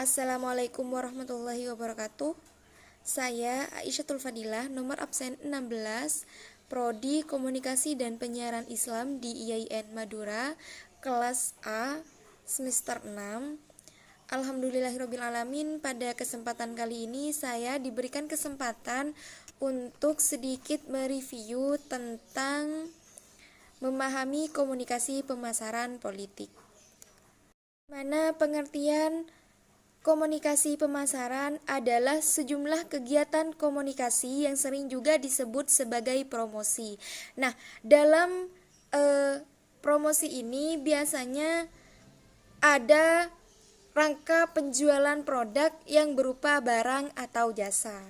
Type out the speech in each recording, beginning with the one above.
Assalamualaikum warahmatullahi wabarakatuh. Saya Aisyah Fadilah, nomor absen 16, Prodi Komunikasi dan Penyiaran Islam di IAIN Madura, kelas A, semester 6. Alhamdulillahirrabbilalamin, pada kesempatan kali ini saya diberikan kesempatan untuk sedikit mereview tentang memahami komunikasi pemasaran politik. Mana pengertian komunikasi pemasaran adalah sejumlah kegiatan komunikasi yang sering juga disebut sebagai promosi. Nah, dalam promosi ini biasanya ada rangka penjualan produk yang berupa barang atau jasa.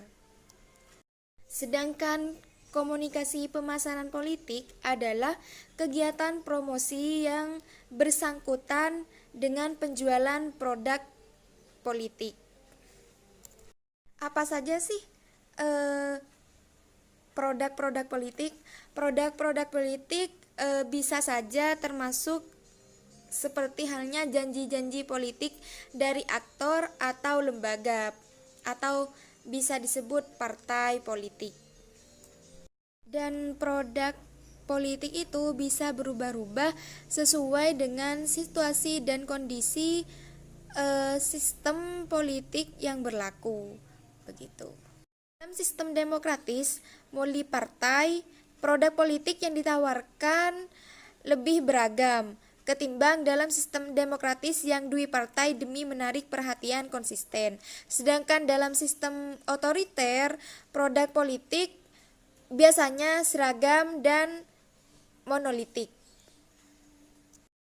Sedangkan komunikasi pemasaran politik adalah kegiatan promosi yang bersangkutan dengan penjualan produk politik. Apa saja sih produk-produk politik? Produk-produk politik bisa saja termasuk seperti halnya janji-janji politik dari aktor atau lembaga, atau bisa disebut partai politik. Dan produk politik itu bisa berubah-ubah sesuai dengan situasi dan kondisi sistem politik yang berlaku, begitu. Dalam sistem demokratis multipartai, produk politik yang ditawarkan lebih beragam ketimbang dalam sistem demokratis yang duipartai demi menarik perhatian konsisten. Sedangkan dalam sistem otoriter, produk politik biasanya seragam dan monolitik.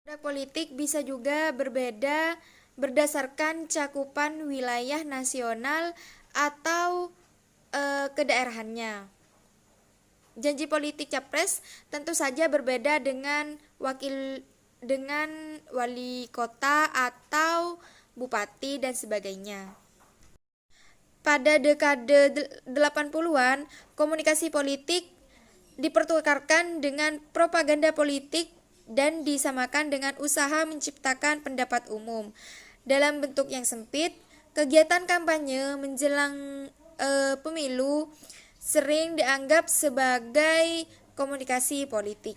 Produk politik bisa juga berbeda berdasarkan cakupan wilayah nasional atau kedaerahannya. Janji politik capres tentu saja berbeda dengan wali kota atau bupati dan sebagainya. Pada dekade 80-an, komunikasi politik dipertukarkan dengan propaganda politik dan disamakan dengan usaha menciptakan pendapat umum. Dalam bentuk yang sempit, kegiatan kampanye menjelang pemilu sering dianggap sebagai komunikasi politik.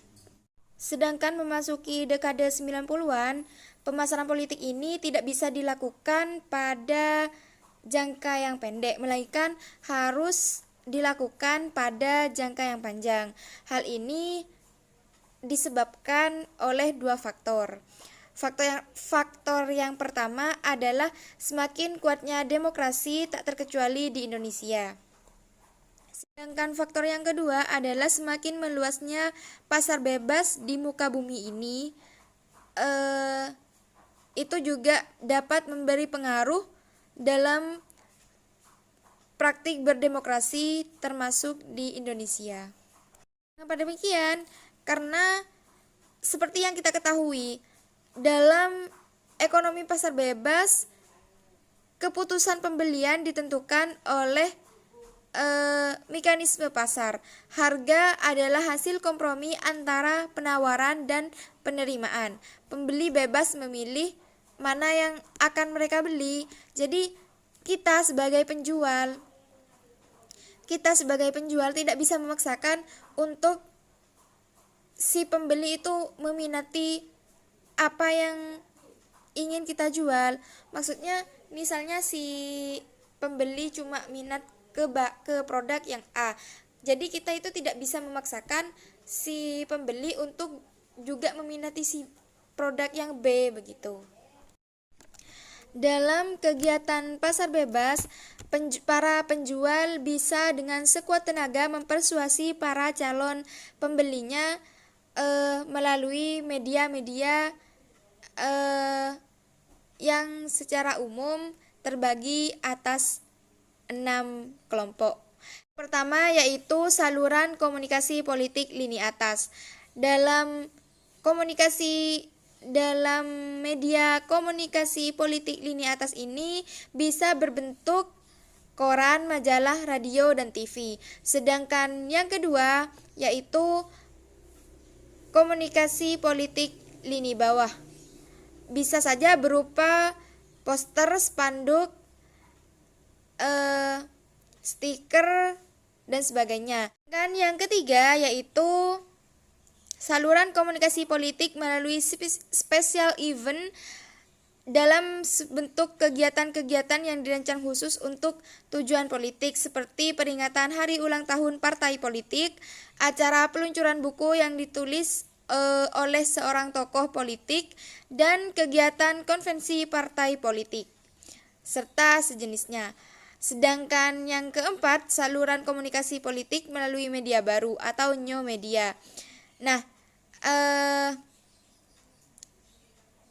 Sedangkan memasuki dekade 90-an, pemasaran politik ini tidak bisa dilakukan pada jangka yang pendek, melainkan harus dilakukan pada jangka yang panjang. Hal ini disebabkan oleh dua faktor. Faktor yang pertama adalah semakin kuatnya demokrasi tak terkecuali di Indonesia. Sedangkan faktor yang kedua adalah semakin meluasnya pasar bebas di muka bumi ini. Itu juga dapat memberi pengaruh dalam praktik berdemokrasi termasuk di Indonesia. Kenapa demikian? Karena seperti yang kita ketahui, dalam ekonomi pasar bebas, keputusan pembelian ditentukan oleh mekanisme pasar. Harga adalah hasil kompromi antara penawaran dan penerimaan. Pembeli bebas memilih mana yang akan mereka beli. Jadi kita sebagai penjual tidak bisa memaksakan untuk si pembeli itu meminati apa yang ingin kita jual. Maksudnya misalnya si pembeli cuma minat ke produk yang A. Jadi kita itu tidak bisa memaksakan si pembeli untuk juga meminati si produk yang B, begitu. Dalam kegiatan pasar bebas, para penjual bisa dengan sekuat tenaga mempersuasi para calon pembelinya melalui media-media yang secara umum terbagi atas 6 kelompok. Pertama yaitu saluran komunikasi politik lini atas. Dalam media komunikasi politik lini atas ini bisa berbentuk koran, majalah, radio, dan TV. Sedangkan yang kedua yaitu komunikasi politik lini bawah. Bisa saja berupa poster, spanduk, stiker, dan sebagainya. Dan yang ketiga yaitu saluran komunikasi politik melalui special event dalam bentuk kegiatan-kegiatan yang dirancang khusus untuk tujuan politik seperti peringatan hari ulang tahun partai politik, acara peluncuran buku yang ditulis oleh seorang tokoh politik, dan kegiatan konvensi partai politik, serta sejenisnya. Sedangkan yang keempat, saluran komunikasi politik melalui media baru atau new media. Nah,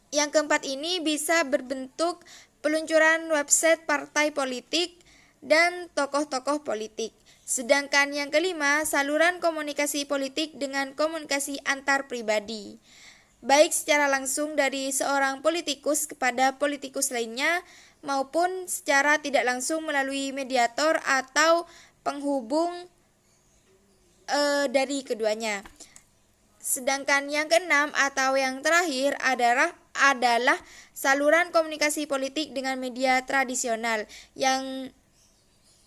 yang keempat ini bisa berbentuk peluncuran website partai politik dan tokoh-tokoh politik. Sedangkan yang kelima, saluran komunikasi politik dengan komunikasi antar pribadi, baik secara langsung dari seorang politikus kepada politikus lainnya, maupun secara tidak langsung melalui mediator atau penghubung dari keduanya. Sedangkan yang keenam atau yang terakhir adalah saluran komunikasi politik dengan media tradisional yang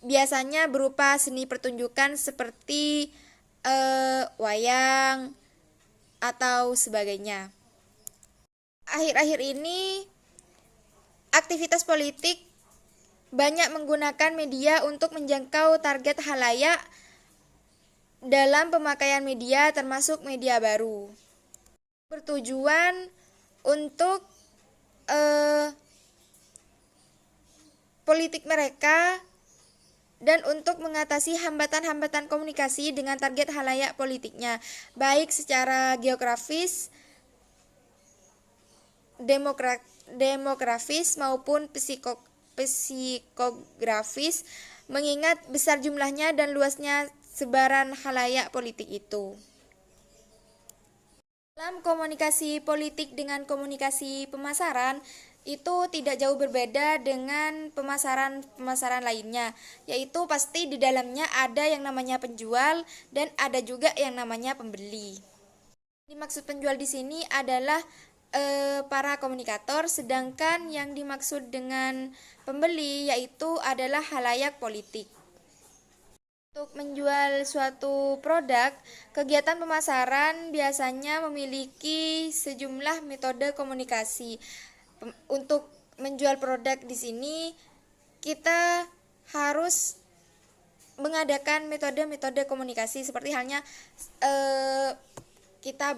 biasanya berupa seni pertunjukan seperti wayang atau sebagainya. Akhir-akhir ini aktivitas politik banyak menggunakan media untuk menjangkau target halayak dalam pemakaian media termasuk media baru. Bertujuan untuk politik mereka dan untuk mengatasi hambatan-hambatan komunikasi dengan target halayak politiknya, baik secara geografis, demografis maupun psikografis, mengingat besar jumlahnya dan luasnya sebaran halayak politik itu. Dalam komunikasi politik dengan komunikasi pemasaran itu tidak jauh berbeda dengan pemasaran lainnya, yaitu pasti di dalamnya ada yang namanya penjual dan ada juga yang namanya pembeli. Dimaksud penjual di sini adalah para komunikator, sedangkan yang dimaksud dengan pembeli yaitu adalah halayak politik. Untuk menjual suatu produk, kegiatan pemasaran biasanya memiliki sejumlah metode komunikasi. Untuk menjual produk di sini, kita harus mengadakan metode-metode komunikasi seperti halnya kita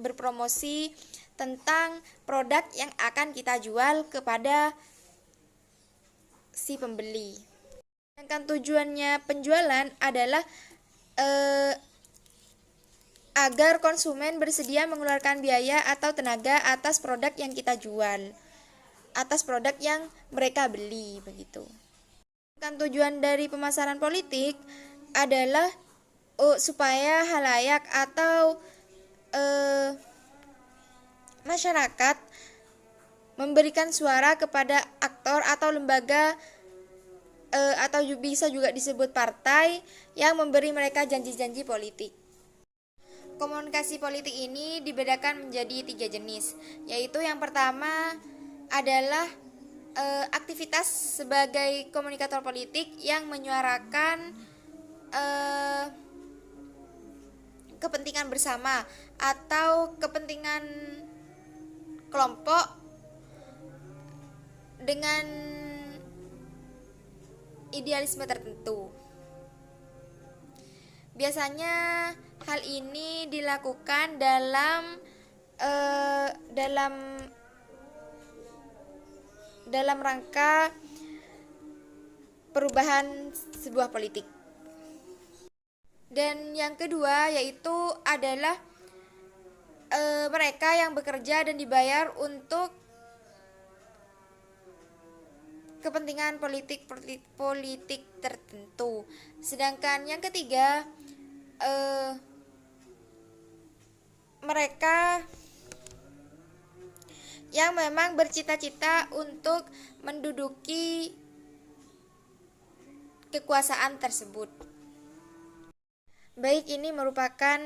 berpromosi tentang produk yang akan kita jual kepada si pembeli. Sedangkan tujuannya penjualan adalah agar konsumen bersedia mengeluarkan biaya atau tenaga atas produk yang kita jual, atas produk yang mereka beli, begitu. Sedangkan tujuan dari pemasaran politik adalah supaya halayak atau masyarakat memberikan suara kepada aktor atau lembaga atau bisa juga disebut partai yang memberi mereka janji-janji politik. Komunikasi politik ini dibedakan menjadi 3 jenis, yaitu yang pertama adalah aktivitas sebagai komunikator politik yang menyuarakan kepentingan bersama atau kepentingan kelompok dengan idealisme tertentu. Biasanya hal ini dilakukan dalam rangka perubahan sebuah politik. Dan yang kedua yaitu adalah mereka yang bekerja dan dibayar untuk kepentingan politik tertentu. Sedangkan yang ketiga mereka yang memang bercita-cita untuk menduduki kekuasaan tersebut. Baik ini merupakan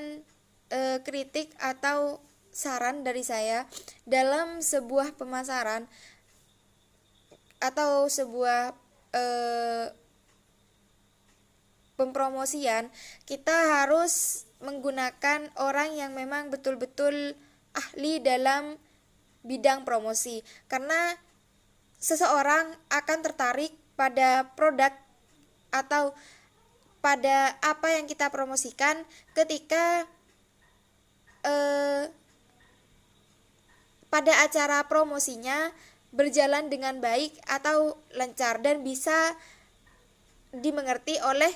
kritik atau saran dari saya, dalam sebuah pemasaran atau sebuah pempromosian, kita harus menggunakan orang yang memang betul-betul ahli dalam bidang promosi, karena seseorang akan tertarik pada produk atau pada apa yang kita promosikan ketika pada acara promosinya berjalan dengan baik atau lancar dan bisa dimengerti oleh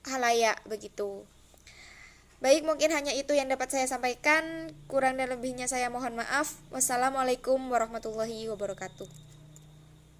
halayak begitu. Baik, mungkin hanya itu yang dapat saya sampaikan. Kurang dan lebihnya saya mohon maaf. Wassalamualaikum warahmatullahi wabarakatuh.